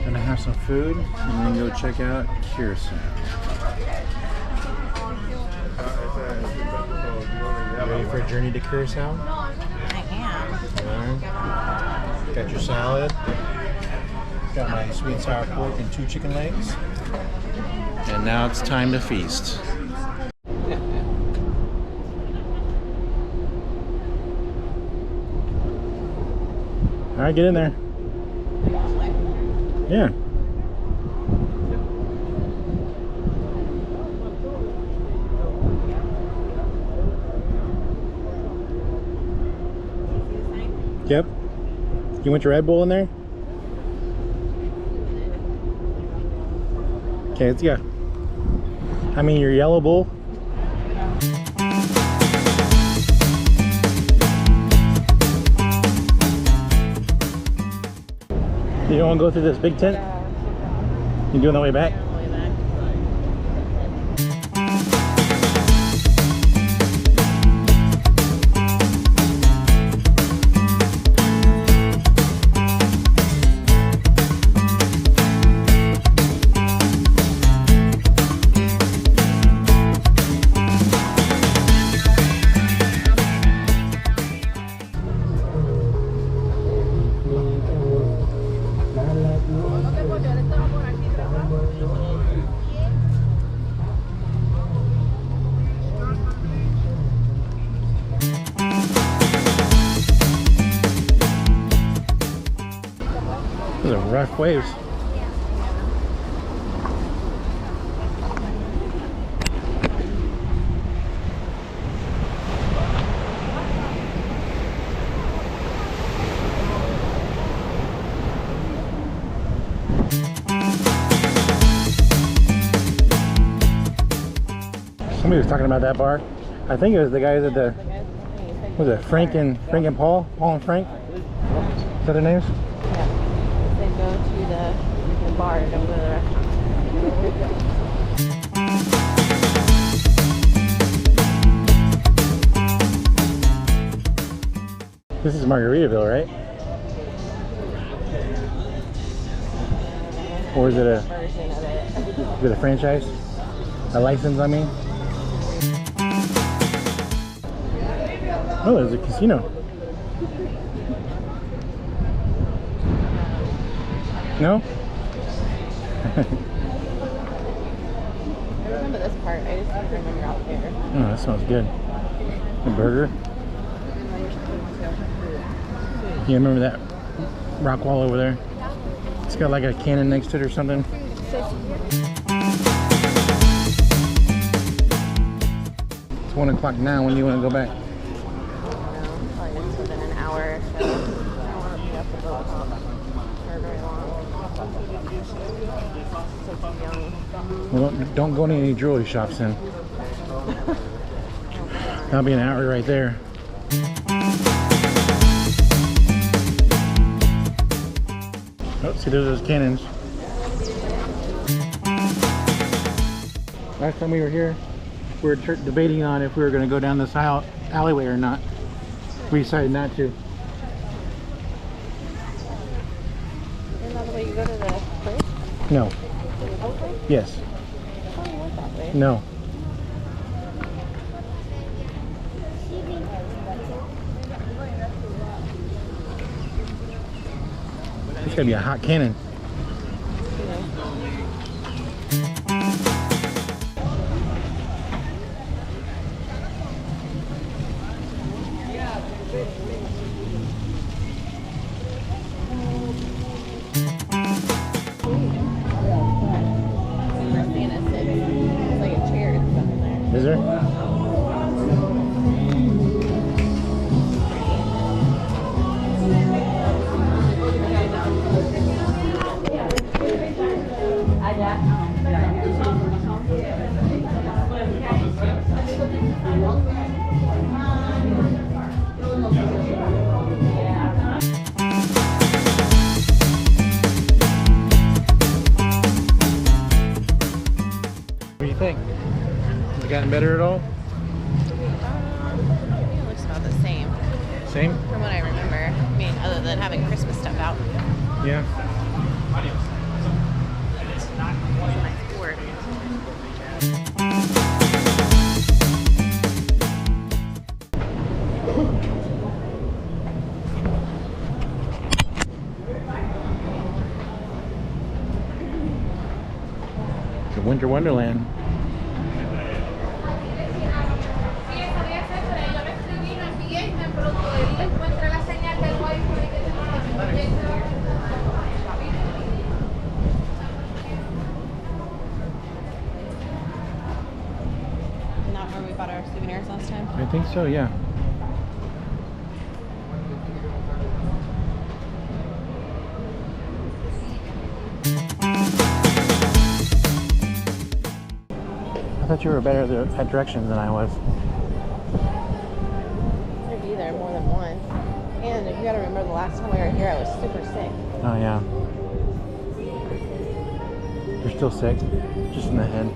Gonna have some food and then go check out Curaçao. Ready for a journey to Curaçao? I am. Alright. Got your salad. Got my sweet and sour pork and 2 chicken legs. And now it's time to feast. Alright, get in there. Yeah. Yep. You want your Red Bull in there? Okay, let's go. I mean your yellow bull. You don't want to go through this big tent? You doing the way back? Those are rough waves. Somebody was talking about that bar. I think it was the guys at the, what was it, Frank and Paul? Paul and Frank? Is that their names? They go to the bar, don't go to the restaurant. This is Margaritaville, right? Or is it a Version of it. is it a franchise? A license, I mean? Oh, there's a casino. No? I remember this part, I just don't remember out there. Oh, that smells good. A burger. You remember that rock wall over there? It's got like a cannon next to it or something. It's 1 o'clock now. When do you want to go back? Probably within an hour or so. I don't want to be up at the for very long. So young. Well, don't go to any jewelry shops then. That'll be an hour right there. Oh, see, there's those cannons. Last time we were here, we were debating on if we were going to go down this alleyway or not. We decided not to. Isn't that the way you go to the bridge? No. Okay. Yes. I thought you went that way. No. It's gotta be a hot cannon. Is there? What do you think? Has it gotten better at all? Same? From what I remember. I mean, other than having Christmas stuff out. Yeah. It's a nice fort. The Winter Wonderland. Not where we bought our souvenirs last time. I think so, yeah. I thought you were better at directions than I was. There'd be there more than one. And you gotta remember the last time we were here, I was super sick. Oh, yeah. You're still sick, just in the head.